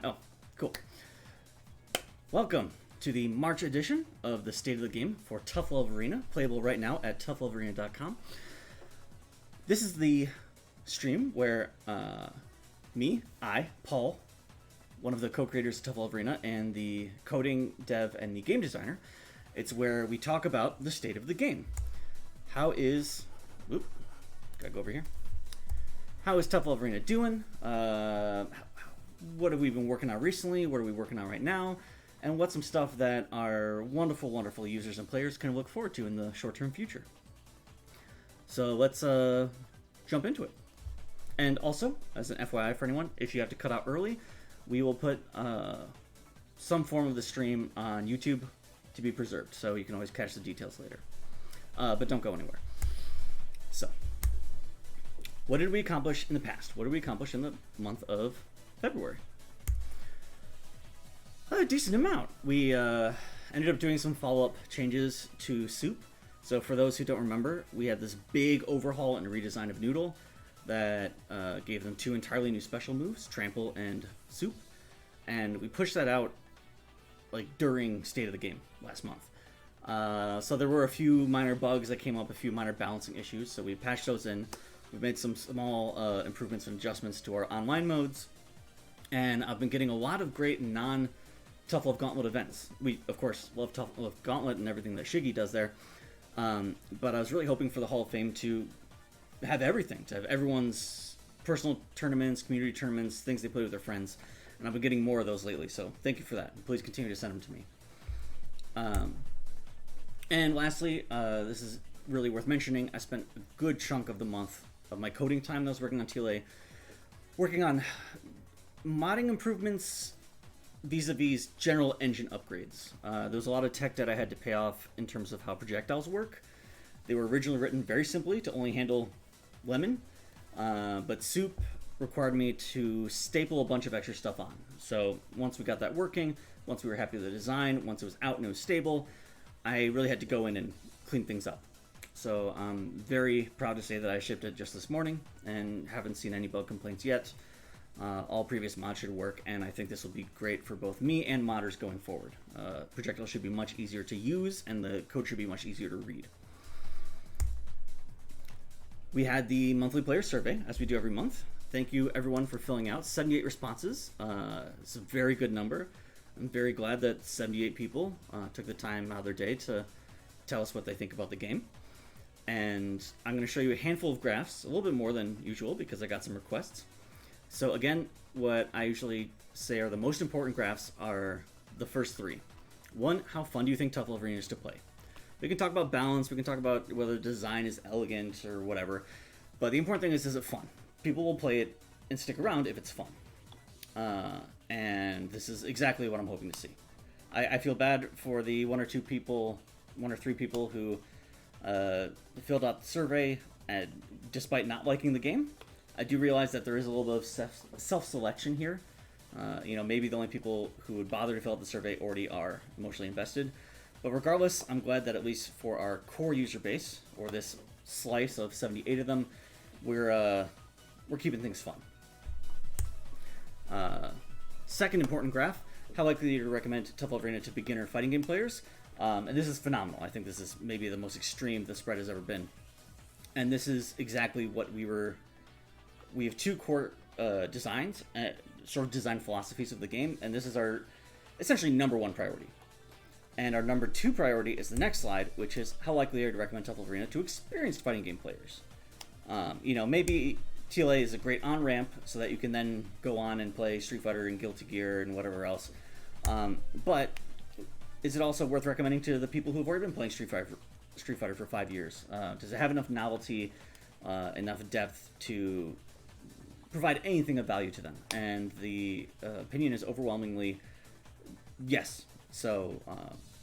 fine. Oh, cool. Welcome to the March edition of the State of the Game for Tough Love Arena, playable right now at toughlovearena.com. This is the stream where Paul, one of the co-creators of Tough Love Arena, and the coding, dev, and the game designer, it's where we talk about the state of the game. How is... Oop, gotta go over here. How is Tough Love Arena doing? What have we been working on recently? What are we working on right now? And what's some stuff that our wonderful, wonderful users and players can look forward to in the short-term future? So let's jump into it. And also, as an FYI for anyone, if you have to cut out early, we will put some form of the stream on YouTube to be preserved, so you can always catch the details later. But don't go anywhere. So, what did we accomplish in the past? What did we accomplish in the month of February? A decent amount. We ended up doing some follow-up changes to Soup. So for those who don't remember, we had this big overhaul and redesign of Noodle that gave them 2 entirely new special moves, Trample and Soup. And we pushed that out like during State of the Game last month. So there were a few minor bugs that came up, a few minor balancing issues, so we patched those in. We've made some small improvements and adjustments to our online modes, and I've been getting a lot of great non-Tough Love Gauntlet events. We, of course, love Tough Love Gauntlet and everything that Shiggy does there, but I was really hoping for the Hall of Fame to have everything, to have everyone's personal tournaments, community tournaments, things they play with their friends, and I've been getting more of those lately, so thank you for that. Please continue to send them to me. And lastly, this is really worth mentioning, I spent a good chunk of the month of my coding time that I was working on TLA, working on modding improvements vis-a-vis general engine upgrades. There was a lot of tech that I had to pay off in terms of how projectiles work. They were originally written very simply to only handle Lemon, but Soup required me to staple a bunch of extra stuff on. So once we got that working, once we were happy with the design, once it was out and it was stable, I really had to go in and clean things up. So I'm very proud to say that I shipped it just this morning and haven't seen any bug complaints yet. All previous mods should work, and I think this will be great for both me and modders going forward. Projectile should be much easier to use, and the code should be much easier to read. We had the monthly player survey, as we do every month. Thank you everyone for filling out. 78 responses. It's a very good number. I'm very glad that 78 people took the time out of their day to tell us what they think about the game. And I'm going to show you a handful of graphs, a little bit more than usual because I got some requests. So again, what I usually say are the most important graphs are the first 3. 1, how fun do you think Tough Love Arena is to play? We can talk about balance, we can talk about whether the design is elegant or whatever, but the important thing is it fun? People will play it and stick around if it's fun. And this is exactly what I'm hoping to see. I feel bad for the 1 or 3 people who filled out the survey despite not liking the game. I do realize that there is a little bit of self-selection here. Maybe the only people who would bother to fill out the survey already are emotionally invested. But regardless, I'm glad that at least for our core user base, or this slice of 78 of them, we're keeping things fun. Second important graph, how likely are you to recommend Tough Love Arena to beginner fighting game players? And this is phenomenal. I think this is maybe the most extreme the spread has ever been. And this is exactly what we have 2 core designs, sort of design philosophies of the game, and this is our essentially number 1 priority. And our number 2 priority is the next slide, which is how likely are you to recommend Tough Love Arena to experienced fighting game players? Maybe TLA is a great on-ramp so that you can then go on and play Street Fighter and Guilty Gear and whatever else. But is it also worth recommending to the people who've already been playing Street Fighter for 5 years? Does it have enough novelty, enough depth to provide anything of value to them? And the opinion is overwhelmingly yes. So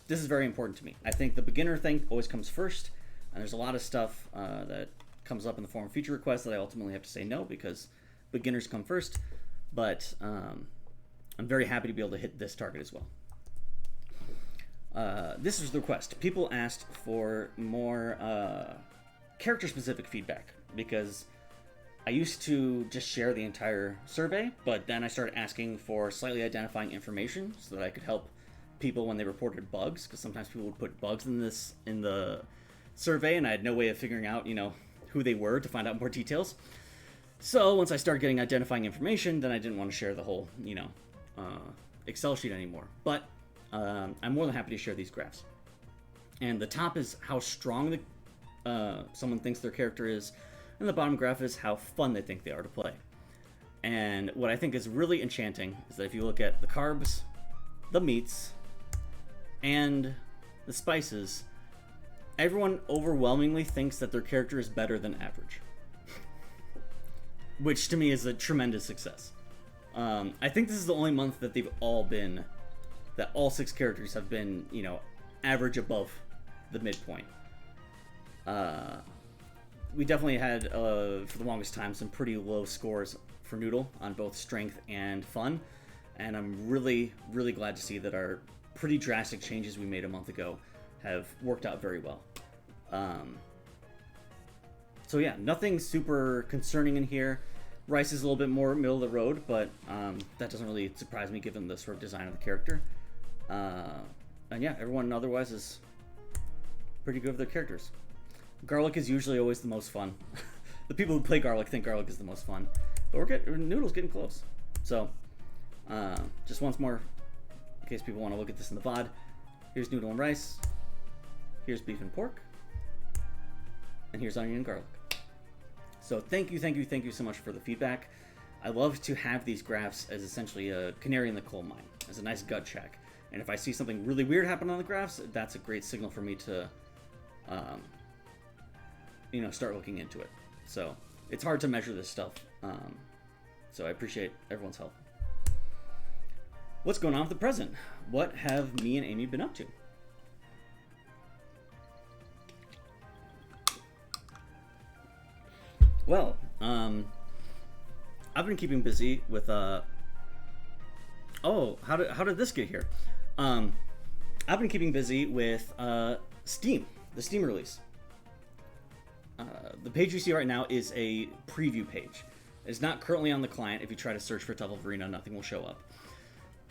this is very important to me. I think the beginner thing always comes first, and there's a lot of stuff that comes up in the form of feature requests that I ultimately have to say no because beginners come first. But I'm very happy to be able to hit this target as well. This is the request. People asked for more character-specific feedback because I used to just share the entire survey, but then I started asking for slightly identifying information so that I could help people when they reported bugs, because sometimes people would put bugs in the survey, and I had no way of figuring out, who they were to find out more details. So once I started getting identifying information, then I didn't want to share the whole, Excel sheet anymore. But I'm more than happy to share these graphs. And the top is how strong someone thinks their character is, and the bottom graph is how fun they think they are to play. And what I think is really enchanting is that if you look at the carbs, the meats, and the spices, everyone overwhelmingly thinks that their character is better than average. Which to me is a tremendous success. I think this is the only month that that all 6 characters have been, average above the midpoint. We definitely had, for the longest time, some pretty low scores for Noodle on both strength and fun. And I'm really, really glad to see that our pretty drastic changes we made a month ago have worked out very well. So yeah, nothing super concerning in here. Rice is a little bit more middle of the road, but that doesn't really surprise me given the sort of design of the character. And yeah, everyone otherwise is pretty good with their characters. Garlic is usually always the most fun. The people who play Garlic think Garlic is the most fun, but Noodle's getting close. So just once more, in case people want to look at this in the VOD, here's Noodle and Rice, here's beef and pork, and here's onion and garlic. So thank you so much for the feedback. I love to have these graphs as essentially a canary in the coal mine, as a nice gut check. And if I see something really weird happen on the graphs, that's a great signal for me to, start looking into it. So it's hard to measure this stuff. So I appreciate everyone's help. What's going on with the present? What have me and Amy been up to? Well, I've been keeping busy with how did this get here? I've been keeping busy with Steam, the Steam release. The page you see right now is a preview page. It's not currently on the client. If you try to search for Tuffle Arena, nothing will show up.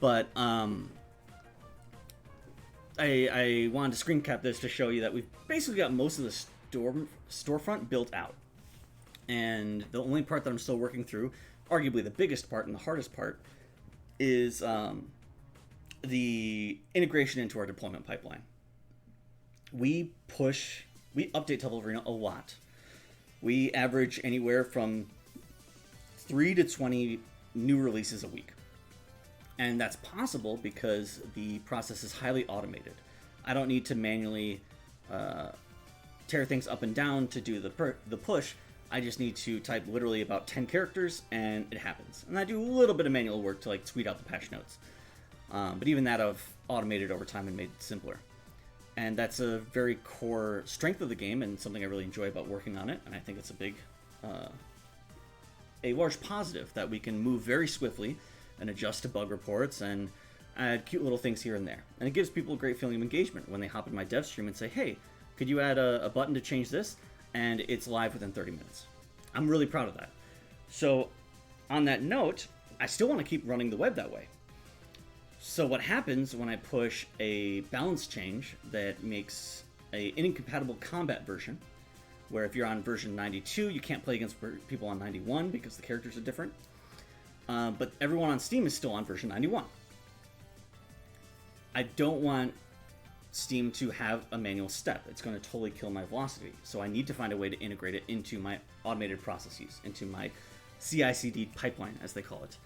But I wanted to screen cap this to show you that we've basically got most of the storefront built out. And the only part that I'm still working through, arguably the biggest part and the hardest part, is the integration into our deployment pipeline. We update Tuffle Arena a lot. We average anywhere from 3 to 20 new releases a week. And that's possible because the process is highly automated. I don't need to manually tear things up and down to do the push. I just need to type literally about 10 characters and it happens. And I do a little bit of manual work to tweet out the patch notes. But even that I've automated over time and made it simpler. And that's a very core strength of the game and something I really enjoy about working on it. And I think it's a large positive that we can move very swiftly and adjust to bug reports and add cute little things here and there. And it gives people a great feeling of engagement when they hop in my dev stream and say, hey, could you add a button to change this? And it's live within 30 minutes. I'm really proud of that. So on that note, I still want to keep running the web that way. So what happens when I push a balance change that makes an incompatible combat version, where if you're on version 92, you can't play against people on 91 because the characters are different. But everyone on Steam is still on version 91. I don't want Steam to have a manual step. It's going to totally kill my velocity. So I need to find a way to integrate it into my automated processes, into my CI/CD pipeline, as they call it.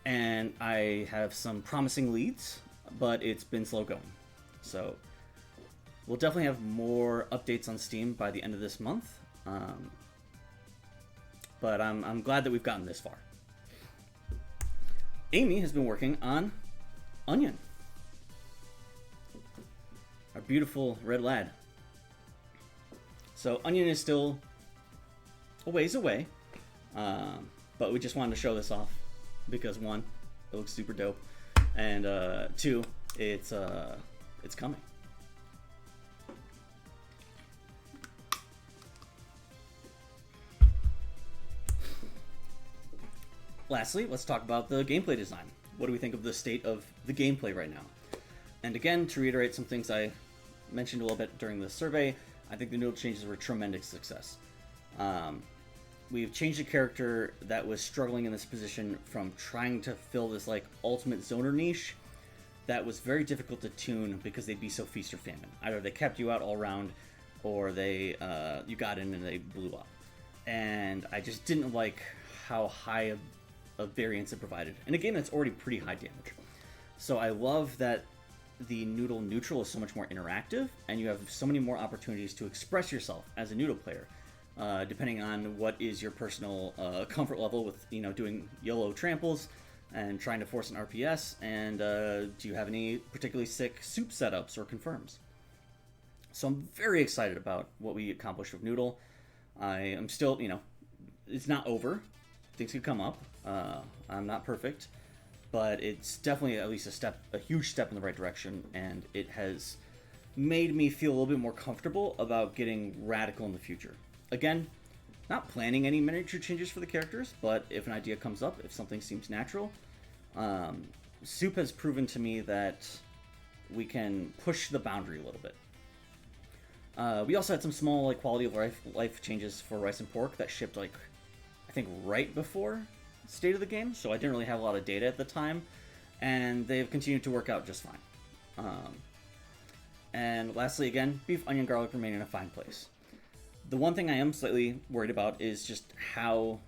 And I have some promising leads, but it's been slow going. So we'll definitely have more updates on Steam by the end of this month. But I'm glad that we've gotten this far. Amy has been working on Onion, our beautiful red lad. So Onion is still a ways away, but we just wanted to show this off because 1, it looks super dope, and 2, it's coming. lastly, let's talk about the gameplay design. What do we think of the state of the gameplay right now? And again, to reiterate some things I mentioned a little bit during the survey, I think the noodle changes were a tremendous success. We've changed a character that was struggling in this position from trying to fill this like ultimate zoner niche that was very difficult to tune because they'd be so feast or famine. Either they kept you out all round, or they you got in and they blew up. And I just didn't like how high of variance it provided in a game that's already pretty high damage. So I love that the noodle neutral is so much more interactive, and you have so many more opportunities to express yourself as a noodle player, depending on what is your personal comfort level with doing YOLO tramples and trying to force an RPS, and do you have any particularly sick soup setups or confirms. So I'm very excited about what we accomplished with Noodle. I am still, it's not over. Things could come up. I'm not perfect, but it's definitely at least a huge step in the right direction, and it has made me feel a little bit more comfortable about getting radical in the future. Again, not planning any miniature changes for the characters, but if an idea comes up, if something seems natural, Soup has proven to me that we can push the boundary a little bit. We also had some small quality of life changes for Rice and Pork that shipped I think right before state of the game, so I didn't really have a lot of data at the time, and they've continued to work out just fine. And lastly, again, beef, onion, garlic remain in a fine place. The one thing I am slightly worried about is just how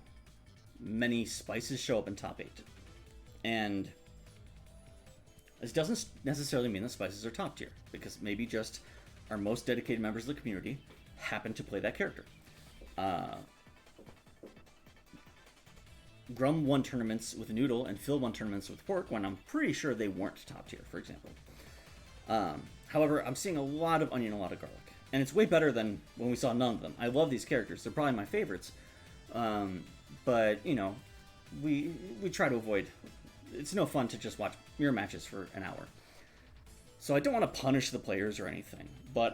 many spices show up in top 8. And this doesn't necessarily mean the spices are top tier, because maybe just our most dedicated members of the community happen to play that character. Grum won tournaments with Noodle and Phil won tournaments with Pork when I'm pretty sure they weren't top tier, for example. However, I'm seeing a lot of onion, a lot of garlic. And it's way better than when we saw none of them. I love these characters. They're probably my favorites. But, we try to avoid... It's no fun to just watch mirror matches for an hour. So I don't want to punish the players or anything. But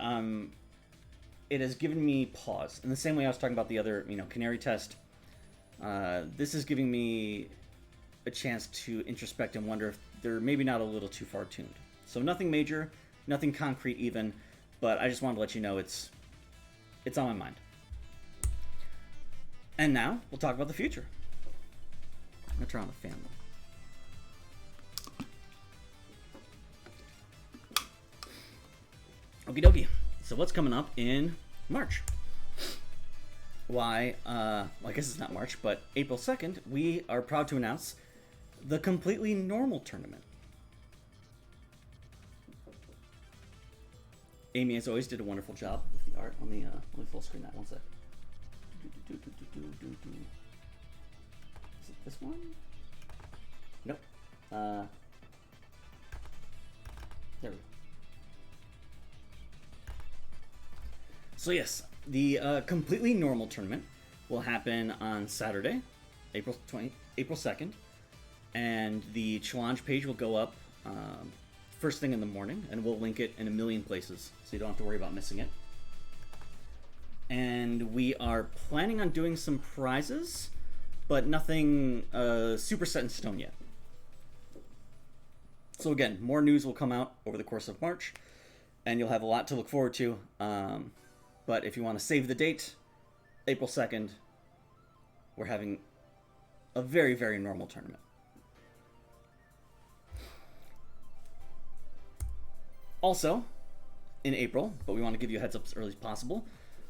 it has given me pause. In the same way I was talking about the other, Canary test. This is giving me a chance to introspect and wonder if they're maybe not a little too far tuned. So nothing major, nothing concrete even, but I just wanted to let you know it's on my mind. And now we'll talk about the future. I'm gonna turn on the fan though. Okie dokie. So what's coming up in March? Why, I guess it's not March, but April 2nd, we are proud to announce the Completely Normal Tournament. Amy, as always, did a wonderful job with the art. Let me full screen that one sec. Is it this one? Nope. There we go. So yes, the Completely Normal Tournament will happen on Saturday, April 2nd, and the challenge page will go up first thing in the morning, and we'll link it in a million places, so you don't have to worry about missing it. And we are planning on doing some prizes, but nothing super set in stone yet. So again, more news will come out over the course of March, and you'll have a lot to look forward to. But if you want to save the date, April 2nd, we're having a very, very normal tournament. Also, in April, but we want to give you a heads up as early as possible,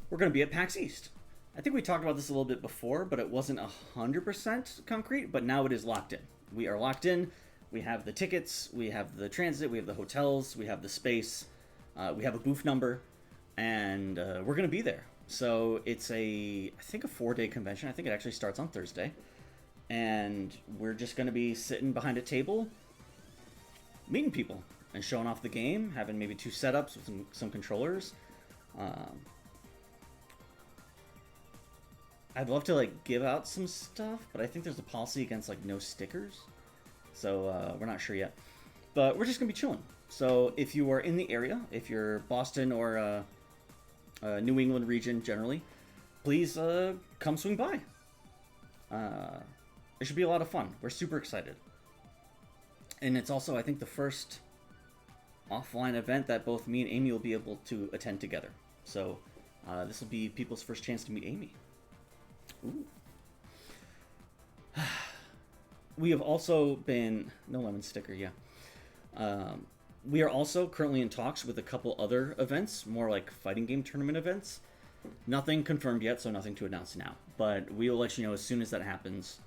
we're going to be at PAX East. I think we talked about this a little bit before, but it wasn't 100% concrete, but now it is locked in. We are locked in. We have the tickets, we have the transit, we have the hotels, we have the space, we have a booth number, and we're going to be there. So it's I think a 4-day convention. I think it actually starts on Thursday. And we're just going to be sitting behind a table, meeting people, and showing off the game, having maybe 2 setups with some controllers. I'd love to give out some stuff, but I think there's a policy against no stickers. So we're not sure yet. But we're just going to be chilling. So if you are in the area, if you're Boston or New England region generally, please come swing by. it should be a lot of fun. We're super excited. And it's also, I think, the first offline event that both me and Amy will be able to attend together. So this will be people's first chance to meet Amy. Ooh. We have also been... No lemon sticker, yeah. We are also currently in talks with a couple other events, more like fighting game tournament events. Nothing confirmed yet, so nothing to announce now. But we will let you know as soon as that happens.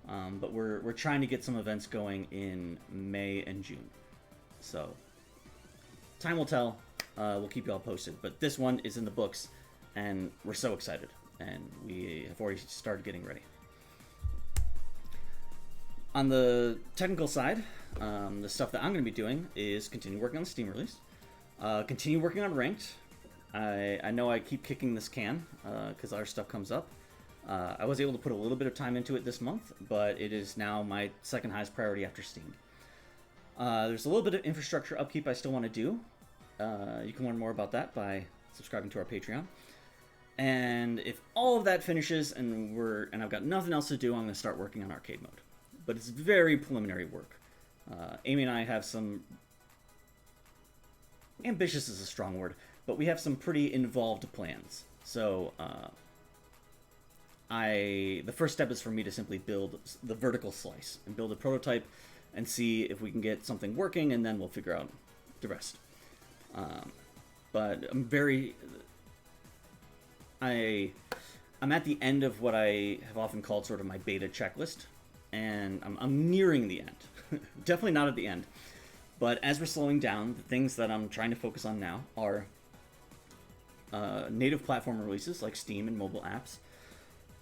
But we're trying to get some events going in May and June. So, time will tell. We'll keep you all posted. But this one is in the books, and we're so excited. And we have already started getting ready. On the technical side, the stuff that I'm going to be doing is continue working on the Steam release. Continue working on Ranked. I know I keep kicking this can because our stuff comes up. I was able to put a little bit of time into it this month, but it is now my second highest priority after Steam. There's a little bit of infrastructure upkeep I still want to do. You can learn more about that by subscribing to our Patreon. And if all of that finishes and I've got nothing else to do, I'm going to start working on arcade mode. But it's very preliminary work. Amy and I have some... ambitious is a strong word, but we have some pretty involved plans. So, the first step is for me to simply build the vertical slice and build a prototype and see if we can get something working, and then we'll figure out the rest. But I'm at the end of what I have often called sort of my beta checklist, and I'm nearing the end. Definitely not at the end. But as we're slowing down, the things that I'm trying to focus on now are native platform releases like Steam and mobile apps,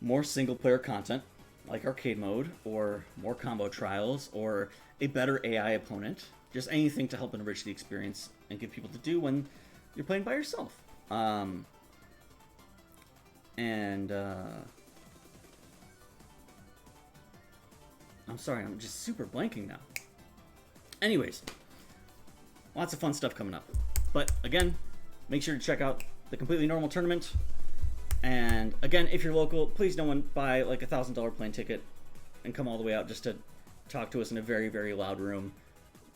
more single-player content like arcade mode, or more combo trials, or a better AI opponent. Just anything to help enrich the experience and give people to do when you're playing by yourself. I'm sorry, I'm just super blanking now. Anyways, lots of fun stuff coming up. But again, make sure to check out the Completely Normal tournament. And again, if you're local, please no one buy like a $1,000 plane ticket and come all the way out just to talk to us in a very, very loud room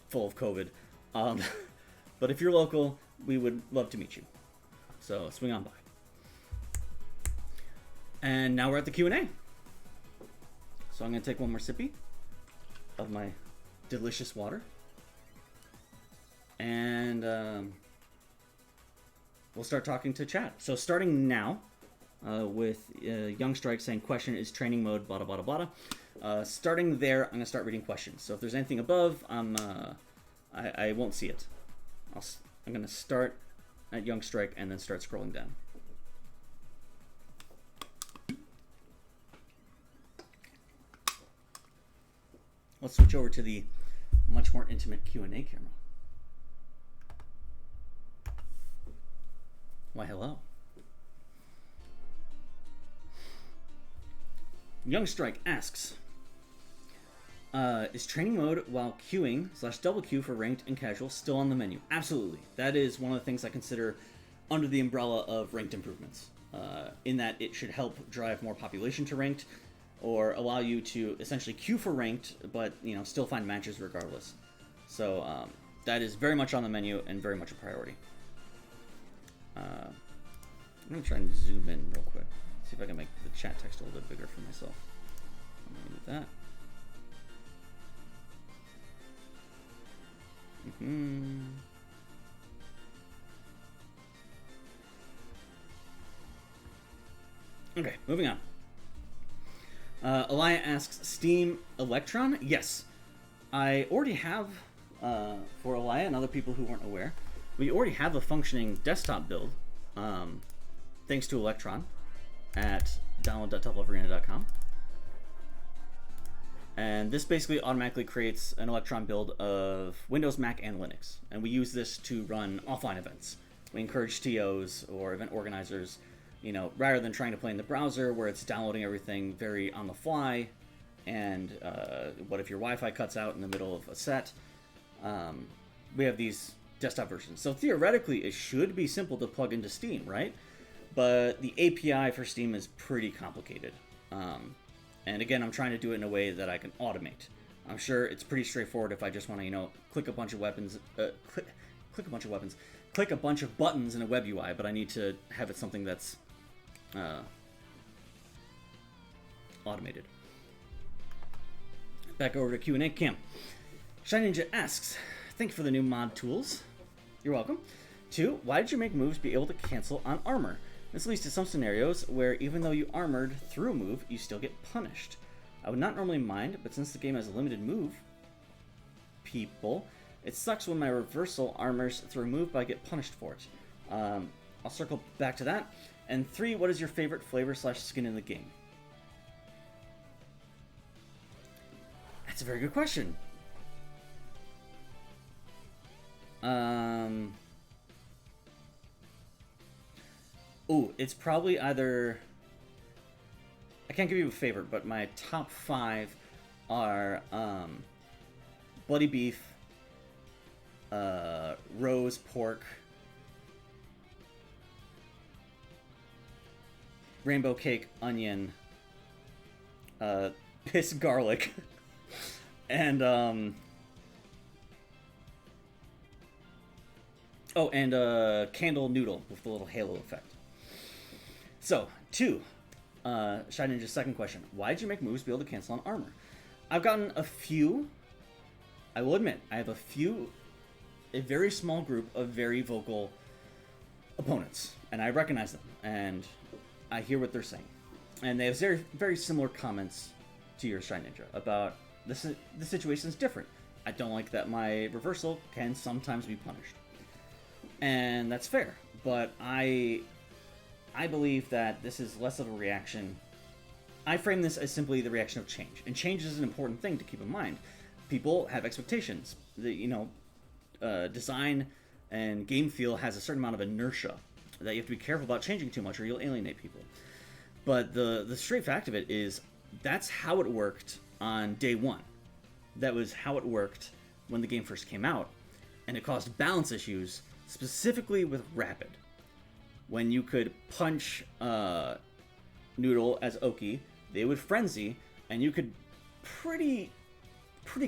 full of COVID. But if you're local, we would love to meet you. So swing on by. And now we're at the Q&A. So I'm going to take one more sippy of my delicious water. And we'll start talking to chat. So starting now with Young Strike saying, question is training mode, blah, blah, blah, blah. Starting there, I'm going to start reading questions. So if there's anything above, I won't see it. I'm going to start at Young Strike and then start scrolling down. Let's switch over to the much more intimate Q&A camera. Why, hello. Young Strike asks, is training mode while queuing / double queue for ranked and casual still on the menu? Absolutely. That is one of the things I consider under the umbrella of ranked improvements, in that it should help drive more population to ranked, or allow you to essentially queue for ranked, but still find matches regardless. So that is very much on the menu and very much a priority. I'm gonna try and zoom in real quick. See if I can make the chat text a little bit bigger for myself. I'm gonna do that. Okay, moving on. Elia asks, Steam Electron? Yes. I already have, for Elia and other people who weren't aware, we already have a functioning desktop build, thanks to Electron, at download.toughlovearena.com. And this basically automatically creates an Electron build of Windows, Mac, and Linux. And we use this to run offline events. We encourage TOs or event organizers, rather than trying to play in the browser where it's downloading everything very on the fly, and what if your Wi-Fi cuts out in the middle of a set? We have these desktop versions. So theoretically, it should be simple to plug into Steam, right? But the API for Steam is pretty complicated. And again, I'm trying to do it in a way that I can automate. I'm sure it's pretty straightforward if I just want to, click a bunch of weapons, click a bunch of buttons in a web UI, but I need to have it something that's automated. Back over to Q&A. Cam. Shy Ninja asks, thank you for the new mod tools. You're welcome. 2, why did you make moves be able to cancel on armor? This leads to some scenarios where even though you armored through a move, you still get punished. I would not normally mind, but since the game has a limited move, it sucks when my reversal armors through a move, but I get punished for it. I'll circle back to that. And 3, what is your favorite flavor/skin in the game? That's a very good question. It's probably either... I can't give you a favorite, but my top 5 are bloody beef, rose pork, rainbow cake onion, piss garlic, and candle noodle with the little halo effect. So 2. Shy Ninja's second question. Why did you make moves be able to cancel on armor? I've gotten a few. I will admit, I have a very small group of very vocal opponents. And I recognize them. And I hear what they're saying. And they have very, very similar comments to your Shy Ninja about the situation's different. I don't like that my reversal can sometimes be punished. And that's fair. But I believe that this is less of a reaction. I frame this as simply the reaction of change. And change is an important thing to keep in mind. People have expectations. Design and game feel has a certain amount of inertia that you have to be careful about changing too much or you'll alienate people. But the straight fact of it is that's how it worked on day one. That was how it worked when the game first came out. And it caused balance issues, specifically with Rapid. When you could punch Noodle as Oki, they would frenzy, and you could pretty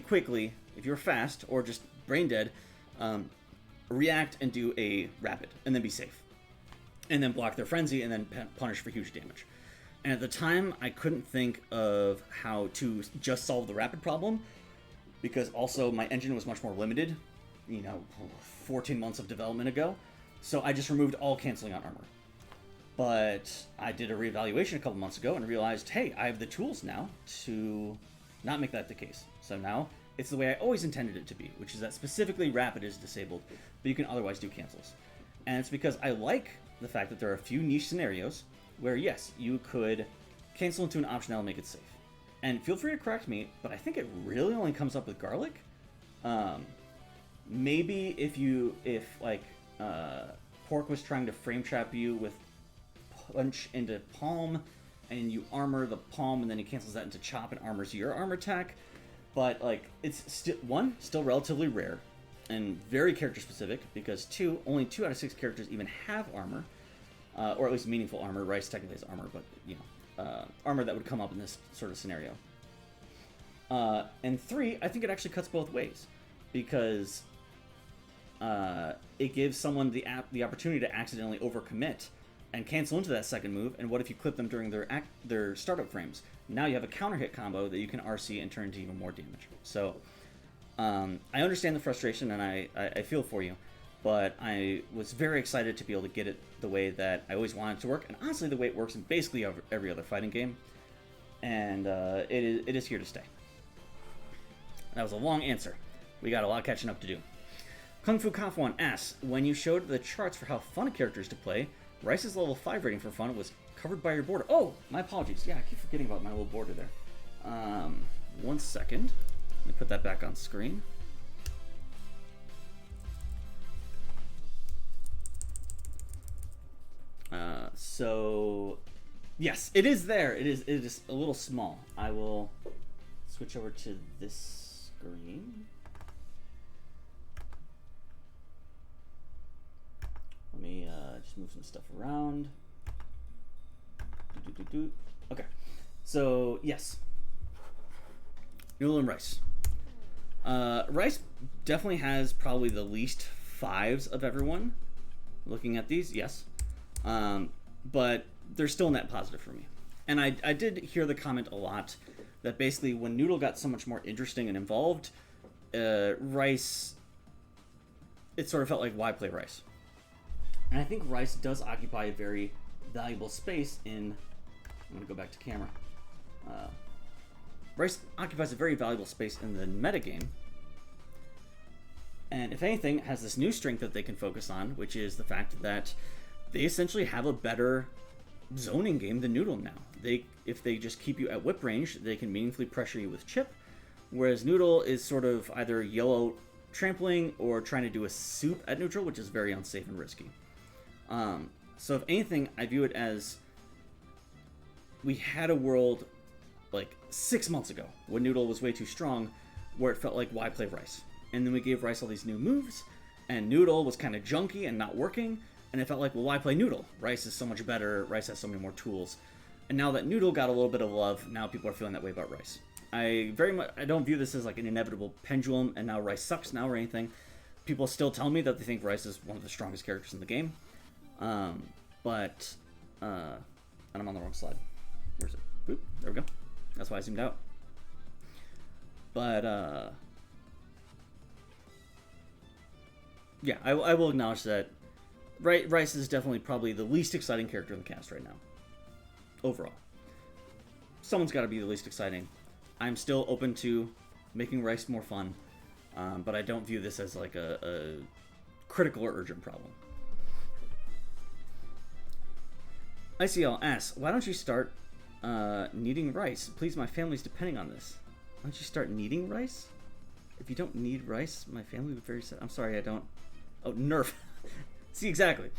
quickly, if you're fast or just brain dead, react and do a Rapid, and then be safe. And then block their frenzy, and then punish for huge damage. And at the time, I couldn't think of how to just solve the Rapid problem, because also my engine was much more limited, 14 months of development ago. So I just removed all canceling on armor. But I did a reevaluation a couple months ago and realized, hey, I have the tools now to not make that the case. So now it's the way I always intended it to be, which is that specifically Rapid is disabled, but you can otherwise do cancels. And it's because I like the fact that there are a few niche scenarios where, yes, you could cancel into an option that'll make it safe. And feel free to correct me, but I think it really only comes up with garlic. Maybe if Pork was trying to frame trap you with punch into palm, and you armor the palm, and then he cancels that into chop and armors your armor attack. But it's still relatively rare and very character specific, because only 2 out of 6 characters even have armor, or at least meaningful armor. Rice technically has armor, but armor that would come up in this sort of scenario. And 3, I think it actually cuts both ways, because it gives someone the opportunity to accidentally overcommit and cancel into that second move. And what if you clip them during their startup frames? Now you have a counter hit combo that you can RC and turn into even more damage. So I understand the frustration, and I feel for you, but I was very excited to be able to get it the way that I always wanted it to work, and honestly the way it works in basically every other fighting game. And it is here to stay. That was a long answer. We got a lot of catching up to do. Kung Fu Kafwan asks, when you showed the charts for how fun a character is to play, Rice's level 5 rating for fun was covered by your border. Oh, my apologies. Yeah, I keep forgetting about my little border there. 1 second. Let me put that back on screen. So, yes, it is there. It is a little small. I will switch over to this screen. Let me just move some stuff around. Okay, so yes, Noodle and Rice. Rice definitely has probably the least fives of everyone. Looking at these, yes. But they're still net positive for me. And I did hear the comment a lot that basically when Noodle got so much more interesting and involved, Rice, it sort of felt like, why play Rice? And I think Rice does occupy a very valuable space in... I'm going to go back to camera. Rice occupies a very valuable space in the metagame. And if anything, has this new strength that they can focus on, which is the fact that they essentially have a better zoning game than Noodle now. If they just keep you at whip range, they can meaningfully pressure you with chip, whereas Noodle is sort of either yellow trampling or trying to do a soup at neutral, which is very unsafe and risky. So if anything, I view it as we had a world like 6 months ago when Noodle was way too strong, where it felt like, why play Rice? And then we gave Rice all these new moves, and Noodle was kind of junky and not working, and it felt like, well, why play Noodle? Rice is so much better, Rice has so many more tools. And now that Noodle got a little bit of love, now people are feeling that way about Rice. I don't view this as like an inevitable pendulum, and now Rice sucks now or anything. People still tell me that they think Rice is one of the strongest characters in the game. And I'm on the wrong slide. Where's it? Oop, there we go. That's why I zoomed out. But, yeah, I will acknowledge that Rice is definitely probably the least exciting character in the cast right now. Overall. Someone's got to be the least exciting. I'm still open to making Rice more fun, but I don't view this as like a critical or urgent problem. ICL asks, why don't you start needing Rice? Please, my family's depending on this. Why don't you start needing Rice? If you don't need Rice, my family would be very sad. I'm sorry, I don't... Oh, nerf. See, exactly.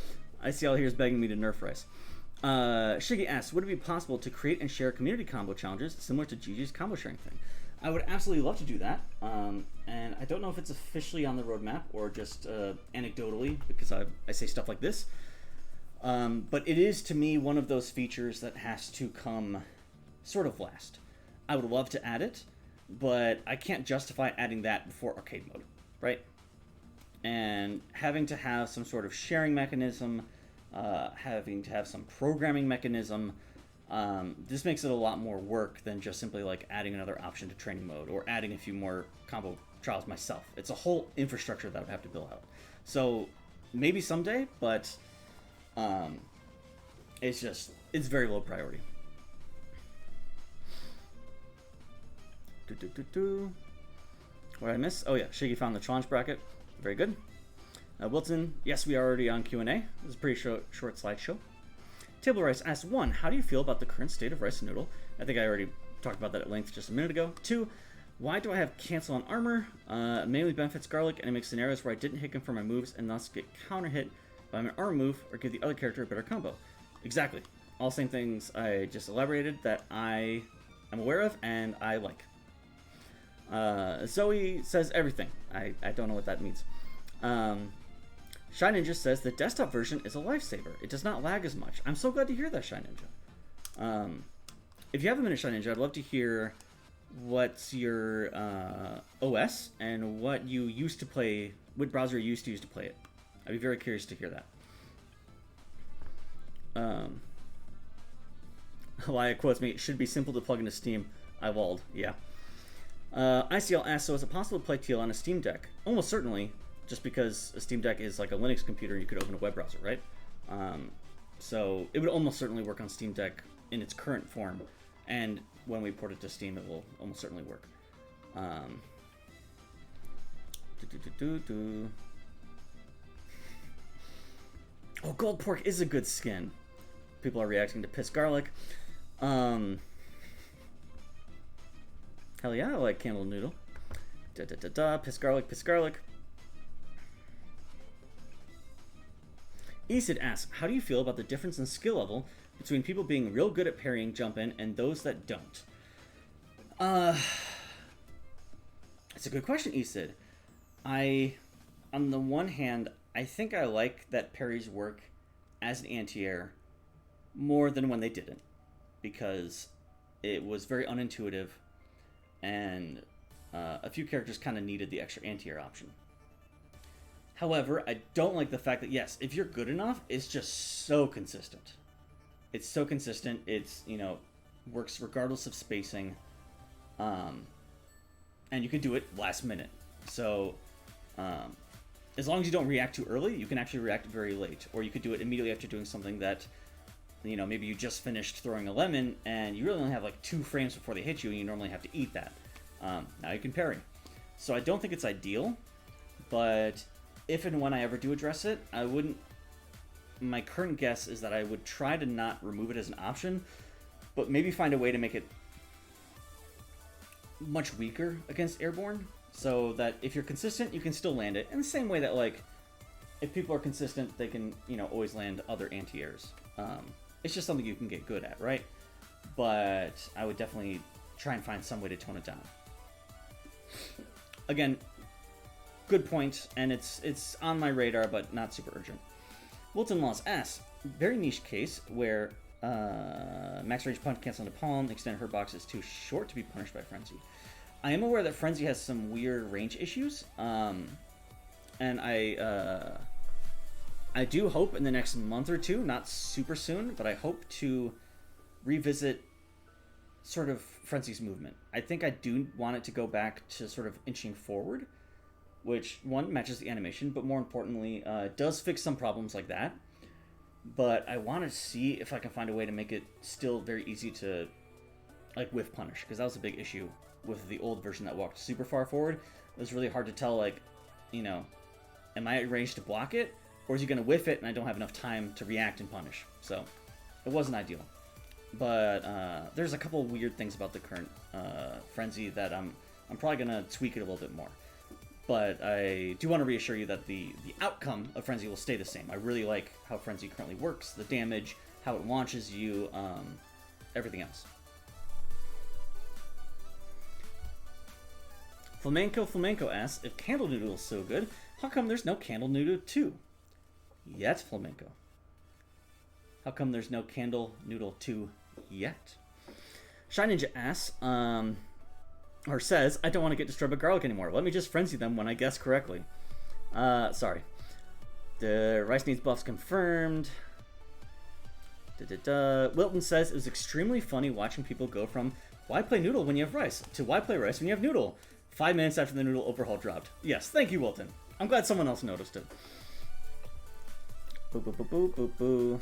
ICL here is begging me to nerf Rice. Shiggy asks, would it be possible to create and share community combo challenges similar to Gigi's combo sharing thing? I would absolutely love to do that. And I don't know if it's officially on the roadmap or just anecdotally, because I say stuff like this. But it is, to me, one of those features that has to come sort of last. I would love to add it, but I can't justify adding that before arcade mode, right? And having to have some sort of sharing mechanism, having to have some programming mechanism, this makes it a lot more work than just simply like adding another option to training mode or adding a few more combo trials myself. It's a whole infrastructure that I would have to build out. So maybe someday, but it's very low priority. What did I miss? Oh yeah, Shiggy found the challenge bracket. Very good. Wilton, yes, we are already on Q&A. This is a pretty short slideshow. Table Rice asks, 1, how do you feel about the current state of Rice and Noodle? I think I already talked about that at length just a minute ago. 2, why do I have cancel on armor? Mainly benefits Garlic, and it makes scenarios where I didn't hit him for my moves and thus get counter hit by my armor move or give the other character a better combo. Exactly. All same things I just elaborated that I am aware of and I like. Zoe says everything. I don't know what that means. Shy Ninja says the desktop version is a lifesaver. It does not lag as much. I'm so glad to hear that, Shy Ninja. If you have a minute, Shy Ninja, I'd love to hear what's your OS and what you used to play, what browser you used to use to play it. I'd be very curious to hear that. Elia quotes me, it should be simple to plug into Steam. I walled, yeah. ICL asks, so is it possible to play TL on a Steam Deck? Almost certainly, just because a Steam Deck is like a Linux computer, you could open a web browser, right? So it would almost certainly work on Steam Deck in its current form, and when we port it to Steam, it will almost certainly work. Oh, Gold Pork is a good skin. People are reacting to Piss Garlic. Hell yeah, I like Candle Noodle. Piss Garlic, Piss Garlic. Esid asks, how do you feel about the difference in skill level between people being real good at parrying jump in and those that don't? It's a good question, Esid. On the one hand, I think I like that parries work as an anti-air more than when they didn't, because it was very unintuitive. and a few characters kind of needed the extra anti-air option. However, I don't like the fact that, yes, if you're good enough, it's just so consistent. It's so consistent. It's, you know, works regardless of spacing. And you can do it last minute. So, as long as you don't react too early, you can actually react very late. Or you could do it immediately after doing something that, you know, maybe you just finished throwing a lemon and you really only have like 2 frames before they hit you and you normally have to eat that. Now you can parry. So I don't think it's ideal, but if and when I ever do address it, I wouldn't... My current guess is that I would try to not remove it as an option, but maybe find a way to make it much weaker against airborne, so that if you're consistent, you can still land it. In the same way that, like, if people are consistent, they can, you know, always land other anti-airs. It's just something you can get good at, right? But I would definitely try and find some way to tone it down. Again, good point, and it's on my radar, but not super urgent. Wilton Laws asks, very niche case where max range punch cancel into palm, extended hurt box is too short to be punished by Frenzy. I am aware that Frenzy has some weird range issues, and I do hope in the next month or two, not super soon, but I hope to revisit sort of Frenzy's movement. I think I do want it to go back to sort of inching forward, which, one, matches the animation, but more importantly, does fix some problems like that. But I want to see if I can find a way to make it still very easy to, like, whiff punish, because that was a big issue with the old version that walked super far forward. It was really hard to tell, like, you know, am I at range to block it, or is he going to whiff it and I don't have enough time to react and punish? So, it wasn't ideal. But there's a couple weird things about the current Frenzy that I'm probably going to tweak it a little bit more. But I do want to reassure you that the outcome of Frenzy will stay the same. I really like how Frenzy currently works, the damage, how it launches you, everything else. Flamenco asks, if Candle Noodle is so good, how come there's no Candle Noodle 2? Yet, Flamenco. How come there's no Candle Noodle 2 yet? Shy Ninja asks, or says, I don't want to get destroyed by garlic anymore. Let me just frenzy them when I guess correctly. Sorry. The rice needs buffs confirmed. Wilton says, it was extremely funny watching people go from why play noodle when you have rice to why play rice when you have noodle. 5 minutes after the noodle overhaul dropped. Yes, thank you, Wilton. I'm glad someone else noticed it. Boo, boo, boo, boo, boo, boo.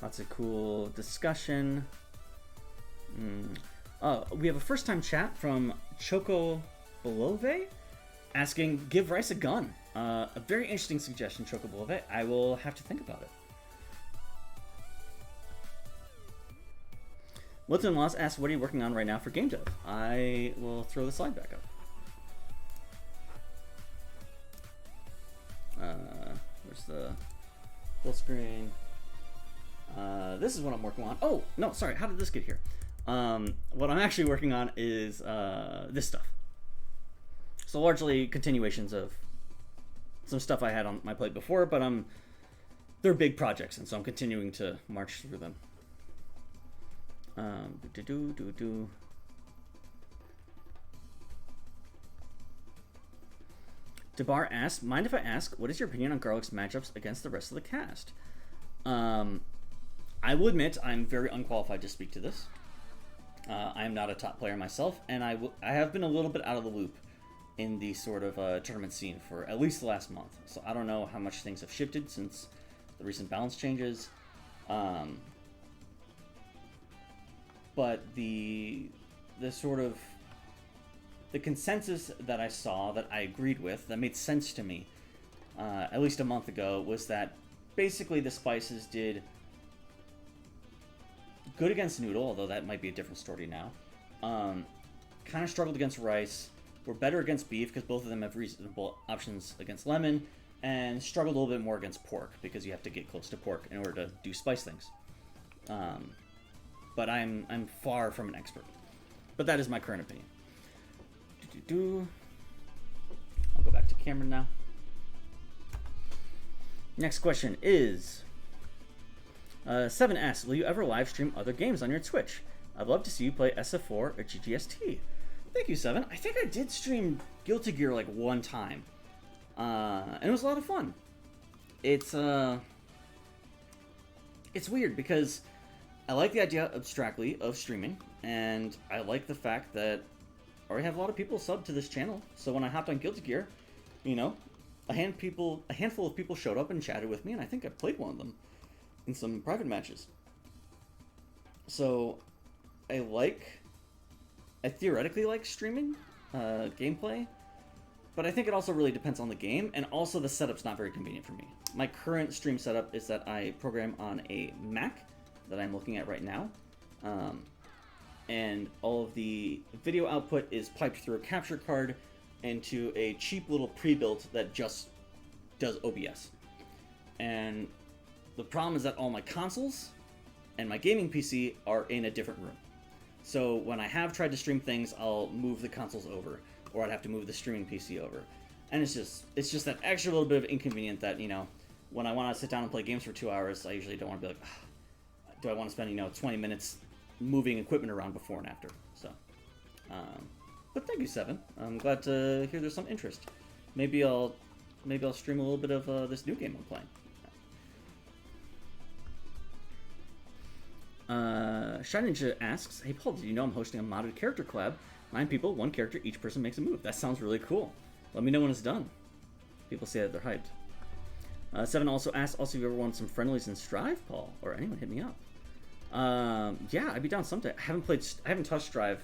Lots of cool discussion. We have a first-time chat from Choco Bolove asking, give Rice a gun. A very interesting suggestion, Choco Bolove. I will have to think about it. Wilton Loss asks, what are you working on right now for game dev? I will throw the slide back up. Where's the full screen? This is what I'm working on. Oh, no, sorry. How did this get here? What I'm actually working on is this stuff. So largely continuations of some stuff I had on my plate before, but they're big projects, and so I'm continuing to march through them. Debar asks, mind if I ask, what is your opinion on Garlic's matchups against the rest of the cast? I will admit I'm very unqualified to speak to this. I am not a top player myself, and I have been a little bit out of the loop in the sort of tournament scene for at least the last month. So I don't know how much things have shifted since the recent balance changes. But the sort of the consensus that I saw that I agreed with, that made sense to me, at least a month ago, was that basically the spices did good against noodle, although that might be a different story now. Kind of struggled against rice. Were better against beef because both of them have reasonable options against lemon, and struggled a little bit more against pork because you have to get close to pork in order to do spice things. But I'm far from an expert. But that is my current opinion. I'll go back to Cameron now. Next question is 7 asks, will you ever live stream other games on your Twitch? I'd love to see you play SF4 or GGST. Thank you, Seven. I think I did stream Guilty Gear like one time. And it was a lot of fun. It's weird because I like the idea abstractly of streaming, and I like the fact that I already have a lot of people subbed to this channel. So when I hopped on Guilty Gear, you know, a handful of people showed up and chatted with me, and I think I played one of them in some private matches. So I theoretically like streaming gameplay, but I think it also really depends on the game, and also the setup's not very convenient for me. My current stream setup is that I program on a Mac that I'm looking at right now, and all of the video output is piped through a capture card into a cheap little pre-built that just does OBS. And the problem is that all my consoles and my gaming PC are in a different room. So when I have tried to stream things, I'll move the consoles over, or I'd have to move the streaming PC over. And it's just that extra little bit of inconvenience that, you know, when I want to sit down and play games for 2 hours, I usually don't want to be like, do I want to spend, 20 minutes moving equipment around before and after? So, but thank you, Seven. I'm glad to hear there's some interest. Maybe I'll stream a little bit of this new game I'm playing. Shy Ninja asks, hey Paul, did you know I'm hosting a modded character collab? 9 people, 1 character, each person makes a move. That sounds really cool. Let me know when it's done. People say that they're hyped. Seven also asked, if you ever want some friendlies in Strive, Paul, or anyone hit me up. Yeah, I'd be down someday. I haven't touched Strive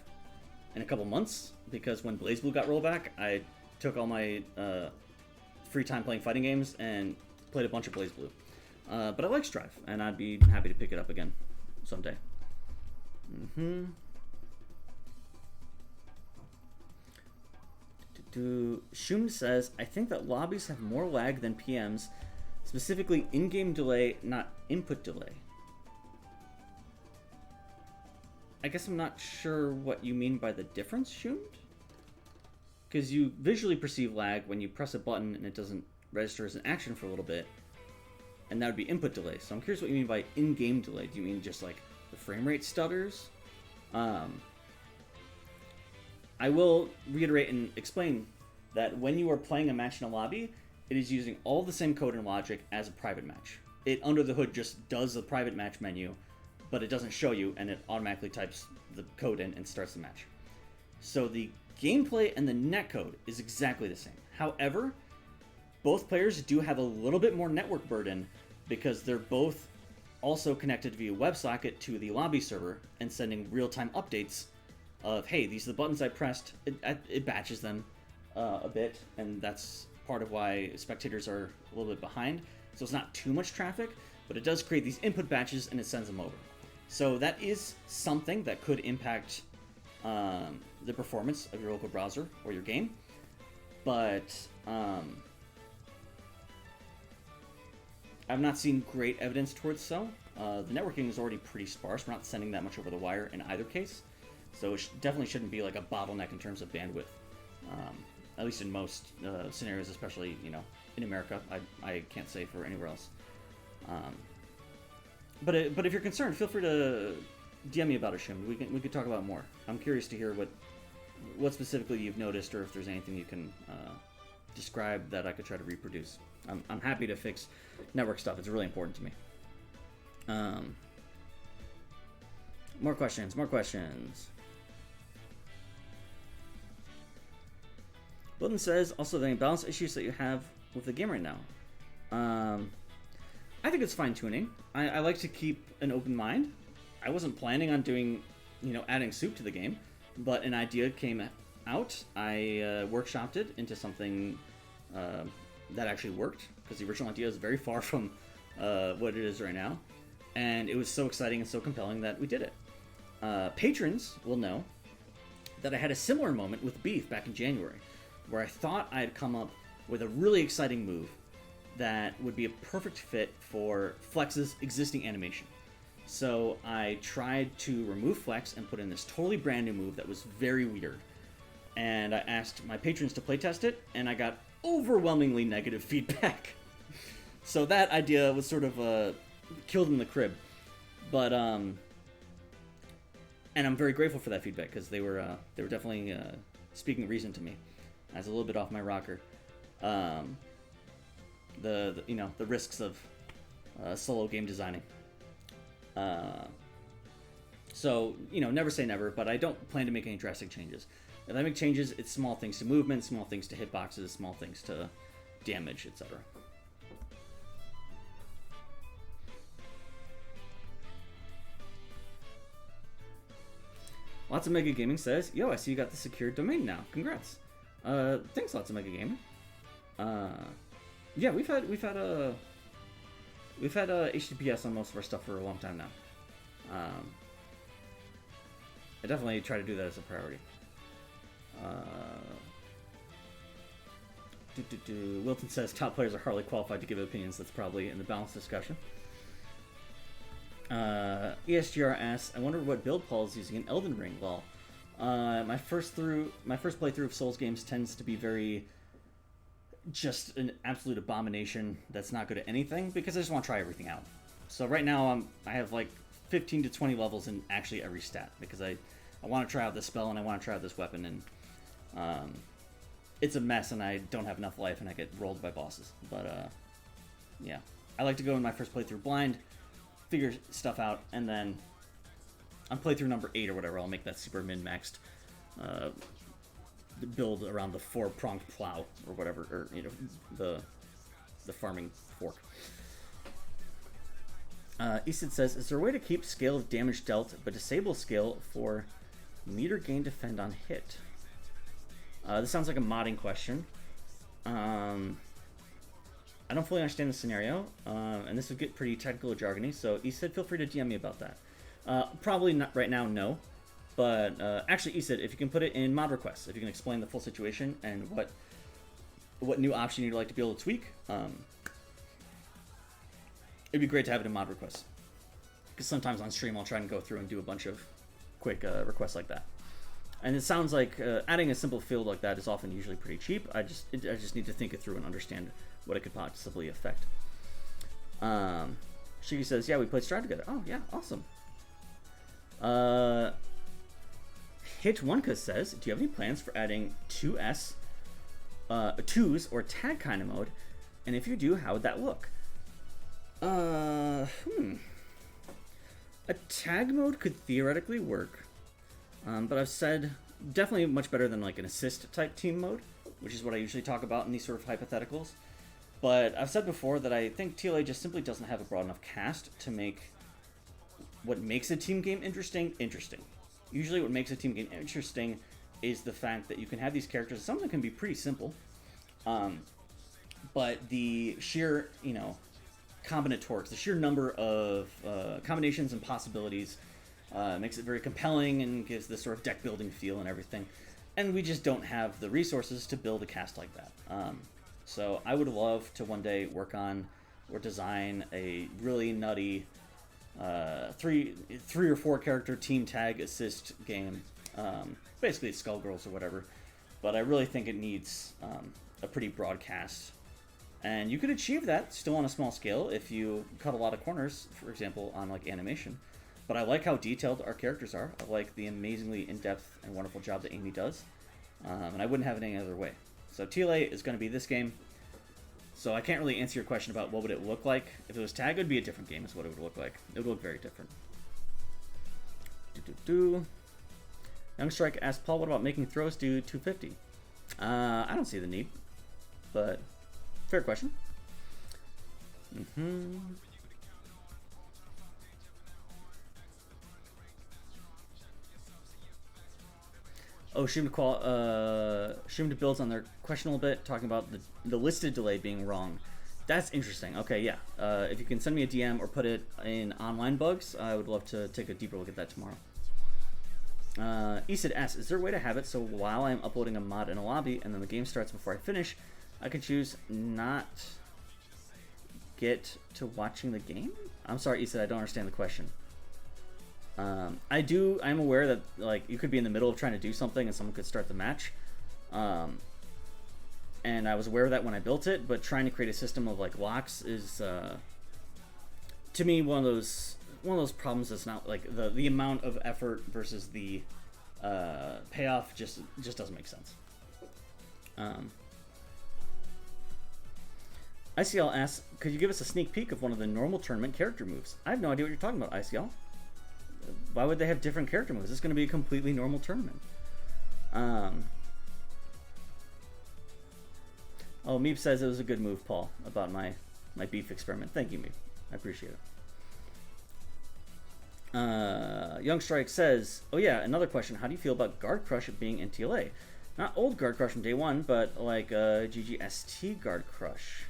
in a couple months because when BlazBlue got rolled back, I took all my free time playing fighting games and played a bunch of BlazBlue. But I like Strive, and I'd be happy to pick it up again someday. Shum says, I think that lobbies have more lag than PMs, specifically in-game delay, not input delay. I guess I'm not sure what you mean by the difference, Shum? Because you visually perceive lag when you press a button and it doesn't register as an action for a little bit, and that would be input delay. So I'm curious what you mean by in-game delay. Do you mean just like the frame rate stutters? I will reiterate and explain that when you are playing a match in a lobby, it is using all the same code and logic as a private match. It, under the hood, just does the private match menu, but it doesn't show you, and it automatically types the code in and starts the match. So the gameplay and the netcode is exactly the same. However, both players do have a little bit more network burden because they're both also connected via WebSocket to the lobby server and sending real-time updates of, hey, these are the buttons I pressed. It batches them a bit, and that's part of why spectators are a little bit behind. So it's not too much traffic, but it does create these input batches and it sends them over. So that is something that could impact the performance of your local browser or your game. But I've not seen great evidence towards so. The networking is already pretty sparse. We're not sending that much over the wire in either case. So it definitely shouldn't be like a bottleneck in terms of bandwidth. At least in most scenarios, especially, in America. I can't say for anywhere else. But if you're concerned, feel free to DM me about it, Shim. We could talk about more. I'm curious to hear what specifically you've noticed, or if there's anything you can describe that I could try to reproduce. I'm happy to fix network stuff. It's really important to me. More questions. Wilton says, also, the balance issues that you have with the game right now. I think it's fine-tuning. I like to keep an open mind. I wasn't planning on doing, adding soup to the game, but an idea came out. I workshopped it into something that actually worked, because the original idea is very far from what it is right now. And it was so exciting and so compelling that we did it. Patrons will know that I had a similar moment with Beef back in January, where I thought I had come up with a really exciting move that would be a perfect fit for Flex's existing animation. So I tried to remove Flex and put in this totally brand new move that was very weird. And I asked my patrons to playtest it, and I got overwhelmingly negative feedback. So that idea was sort of killed in the crib. But and I'm very grateful for that feedback because they were definitely speaking reason to me. I was a little bit off my rocker. The you know, the risks of solo game designing. So, you know, never say never, but I don't plan to make any drastic changes. If I make changes, it's small things to movement, small things to hitboxes, small things to damage, etc. Lots of Mega Gaming says, "Yo, I see you got the secured domain now. Congrats." Thanks, Lots of Mega Gaming. Yeah, we've had HTTPS on most of our stuff for a long time now. I definitely try to do that as a priority. Wilton says top players are hardly qualified to give opinions. That's probably in the balanced discussion. ESGR asks, I wonder what build Paul is using in Elden Ring. Well, my first playthrough of Souls games tends to be very just an absolute abomination that's not good at anything because I just want to try everything out. So right now I have like 15 to 20 levels in actually every stat because I want to try out this spell and I want to try out this weapon, and it's a mess and I don't have enough life and I get rolled by bosses. But yeah, I like to go in my first playthrough blind, figure stuff out, and then on playthrough number 8 or whatever, I'll make that super min-maxed build around the 4-pronged plow or whatever, or you know, the farming fork. Easton says, is there a way to keep scale of damage dealt but disable scale for meter gain defend on hit? This sounds like a modding question. I don't fully understand the scenario, and this would get pretty technical or jargony, so Easton, feel free to DM me about that. Probably not right now, no. But actually, Easton, if you can put it in mod requests, if you can explain the full situation and what new option you'd like to be able to tweak, it'd be great to have it in mod requests. Because sometimes on stream I'll try and go through and do a bunch of quick requests like that. And it sounds like adding a simple field like that is often usually pretty cheap. I just need to think it through and understand what it could possibly affect. Shiki says, yeah, we played Stride together. Oh, yeah, awesome. Hitch Oneka says, do you have any plans for adding 2s or tag kind of mode? And if you do, how would that look? A tag mode could theoretically work, but I've said definitely much better than like an assist type team mode, which is what I usually talk about in these sort of hypotheticals. But I've said before that I think TLA just simply doesn't have a broad enough cast to make what makes a team game interesting. Usually what makes a team game interesting is the fact that you can have these characters. Some of them can be pretty simple, but the sheer, combinatorics, the sheer number of combinations and possibilities makes it very compelling and gives this sort of deck building feel and everything. And we just don't have the resources to build a cast like that. So I would love to one day work on or design a really nutty 3 or 4 character team tag assist game. Basically it's Skullgirls or whatever. But I really think it needs a pretty broad cast. And you could achieve that still on a small scale if you cut a lot of corners, for example, on like animation. But I like how detailed our characters are. I like the amazingly in-depth and wonderful job that Amy does. And I wouldn't have it any other way. So TLA is going to be this game. So I can't really answer your question about what would it look like. If it was tag, it would be a different game is what it would look like. It would look very different. Young Strike asked Paul, what about making throws do 250? I don't see the need. But fair question. Oh, Shimda builds on their question a little bit, talking about the listed delay being wrong. That's interesting. Okay, yeah. If you can send me a DM or put it in online bugs, I would love to take a deeper look at that tomorrow. Esid asks, is there a way to have it so while I'm uploading a mod in a lobby and then the game starts before I finish, I can choose not get to watching the game? I'm sorry, Esid, I don't understand the question. I'm aware that like you could be in the middle of trying to do something and someone could start the match. And I was aware of that when I built it, but trying to create a system of like locks is to me one of those one of those problems that's not like the amount of effort versus the payoff just doesn't make sense. ICL asks, could you give us a sneak peek of one of the normal tournament character moves? I have no idea what you're talking about, ICL. Why would they have different character moves? It's going to be a completely normal tournament. Oh, Meep says it was a good move, Paul, about my beef experiment. Thank you, Meep. I appreciate it. Young Strike says, oh yeah, another question. How do you feel about Guard Crush being in TLA? Not old Guard Crush from day one, but like GGST Guard Crush.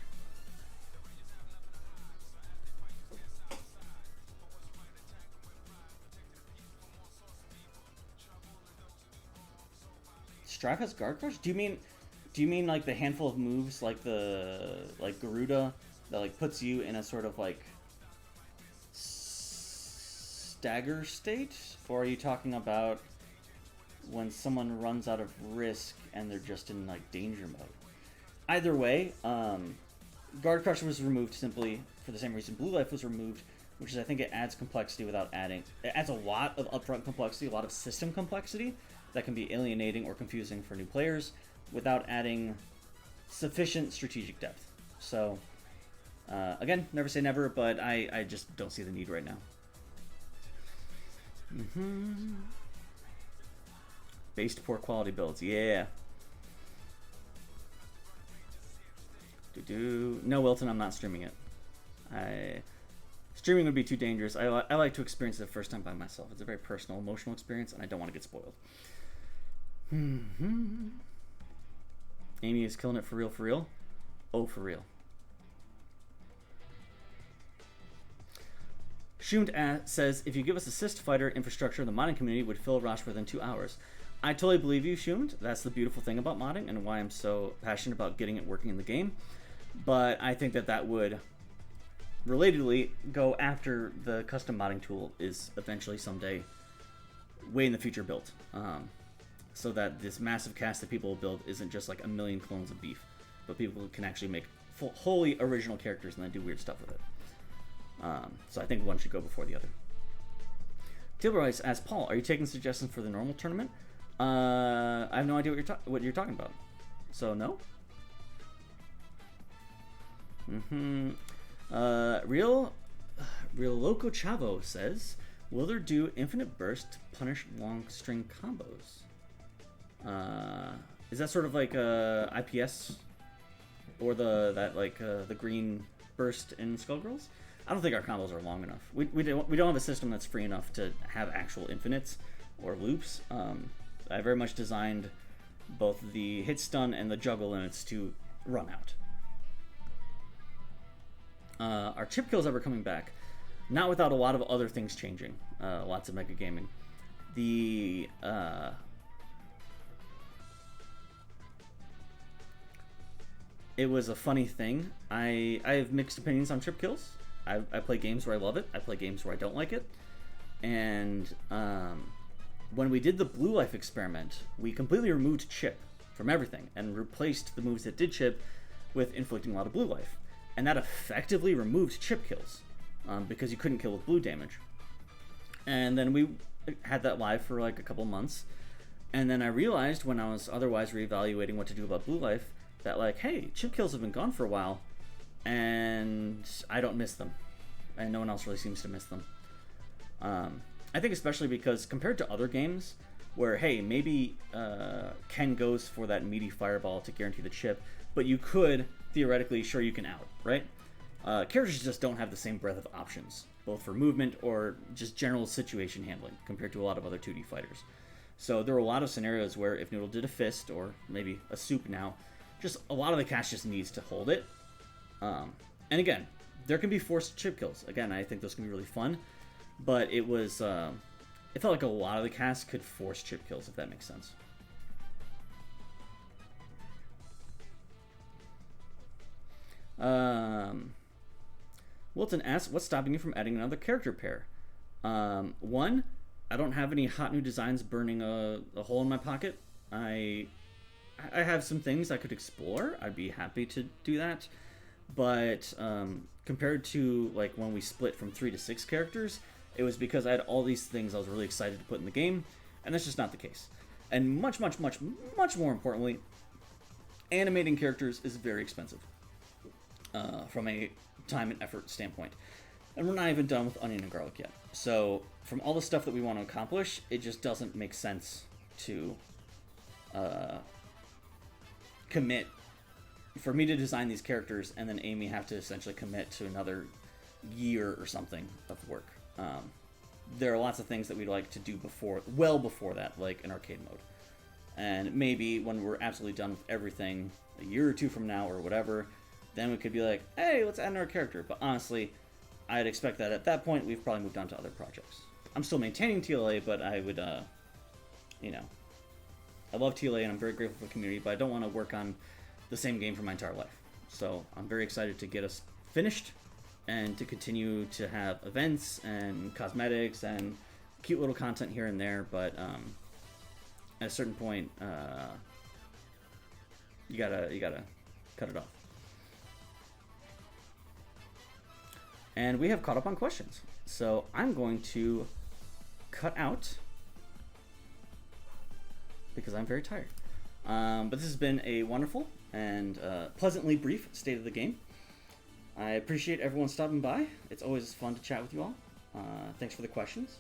Strife has Guard Crush? Do you mean like the handful of moves like Garuda that like puts you in a sort of like stagger state? Or are you talking about when someone runs out of risk and they're just in like danger mode? Either way, Guard Crush was removed simply for the same reason Blue Life was removed, which is I think it adds complexity without adding. It adds a lot of upfront complexity, a lot of system complexity that can be alienating or confusing for new players without adding sufficient strategic depth. So, again, never say never, but I just don't see the need right now. Based poor quality builds, yeah. No, Wilton, I'm not streaming it. Streaming would be too dangerous. I like to experience it the first time by myself. It's a very personal, emotional experience, and I don't want to get spoiled. Amy is killing it for real, for real. Oh, for real. Shoomed says, if you give us assist fighter infrastructure, the modding community would fill Rosh within 2 hours. I totally believe you, Shoomed. That's the beautiful thing about modding and why I'm so passionate about getting it working in the game. But I think that would, relatedly, go after the custom modding tool is eventually someday, way in the future, built. So that this massive cast that people will build isn't just like a million clones of beef, but people can actually make wholly original characters and then do weird stuff with it. So I think one should go before the other. Tilberice asks, Paul, are you taking suggestions for the normal tournament? I have no idea what you're talking about. So no. Real Loco Chavo says, will there do infinite burst to punish long string combos? Is that sort of like IPS or the green burst in Skullgirls? I don't think our combos are long enough. We don't have a system that's free enough to have actual infinites or loops. I very much designed both the hit stun and the juggle limits to run out. Are chip kills ever coming back? Not without a lot of other things changing. Lots of mega gaming. It was a funny thing. I have mixed opinions on chip kills. I play games where I love it. I play games where I don't like it. And when we did the Blue Life experiment, we completely removed chip from everything and replaced the moves that did chip with inflicting a lot of blue life. And that effectively removed chip kills because you couldn't kill with blue damage. And then we had that live for like a couple months. And then I realized when I was otherwise reevaluating what to do about blue life that like, hey, chip kills have been gone for a while and I don't miss them. And no one else really seems to miss them. I think especially because compared to other games where, hey, maybe Ken goes for that meaty fireball to guarantee the chip, but you could theoretically, sure, you can out, right? Characters just don't have the same breadth of options, both for movement or just general situation handling compared to a lot of other 2D fighters. So there were a lot of scenarios where if Noodle did a fist, or maybe a soup now, just a lot of the cast just needs to hold it. And again, there can be forced chip kills. Again, I think those can be really fun, but it was, it felt like a lot of the cast could force chip kills, if that makes sense. Wilton asks, what's stopping you from adding another character pair? One, I don't have any hot new designs burning a hole in my pocket. I have some things I could explore. I'd be happy to do that. But compared to like when we split from 3 to 6 characters, it was because I had all these things I was really excited to put in the game, and that's just not the case. And much more importantly, animating characters is very expensive from a time and effort standpoint. And we're not even done with Onion and Garlic yet. So from all the stuff that we want to accomplish, it just doesn't make sense to commit. For me to design these characters and then Amy have to essentially commit to another year or something of work. There are lots of things that we'd like to do well before that, like an arcade mode. And maybe when we're absolutely done with everything, a year or two from now or whatever, then we could be like, hey, let's add another character. But honestly, I'd expect that at that point, we've probably moved on to other projects. I'm still maintaining TLA, but I would, I love TLA and I'm very grateful for the community, but I don't want to work on the same game for my entire life. So I'm very excited to get us finished and to continue to have events and cosmetics and cute little content here and there, but at a certain point, you gotta cut it off. And we have caught up on questions, so I'm going to cut out because I'm very tired. But this has been a wonderful and pleasantly brief state of the game. I appreciate everyone stopping by. It's always fun to chat with you all. Thanks for the questions.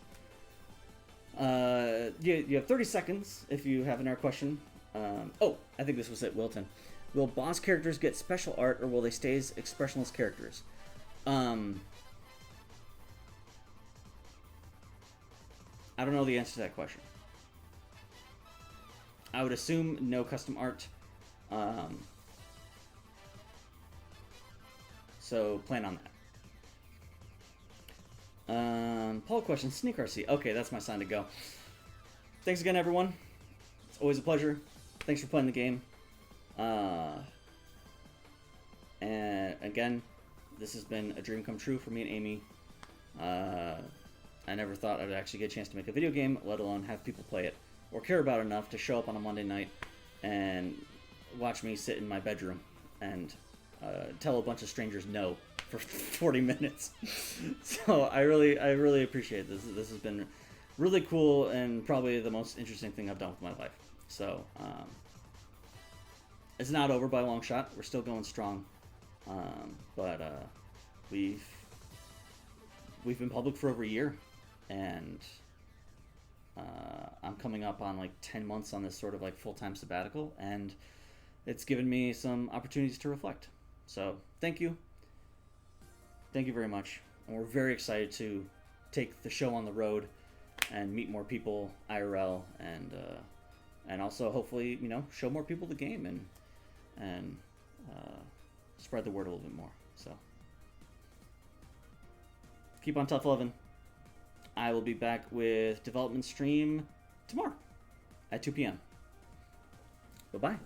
You have 30 seconds if you have another question. I think this was it, Wilton. Will boss characters get special art or will they stay as expressionless characters? I don't know the answer to that question. I would assume no custom art. So plan on that. Poll question, Sneak RC. Okay, that's my sign to go. Thanks again, everyone. It's always a pleasure. Thanks for playing the game. And again, this has been a dream come true for me and Amy. I never thought I would actually get a chance to make a video game, let alone have people play it, or care about it enough to show up on a Monday night and watch me sit in my bedroom and tell a bunch of strangers no for 40 minutes. So I really appreciate this. This has been really cool and probably the most interesting thing I've done with my life. So it's not over by a long shot. We're still going strong. But we've been public for over a year, and I'm coming up on like 10 months on this sort of like full-time sabbatical, and it's given me some opportunities to reflect. So thank you very much, and we're very excited to take the show on the road and meet more people IRL, and also hopefully show more people the game and spread the word a little bit more. So keep on tough loving. I will be back with development stream tomorrow at 2 p.m. Bye-bye.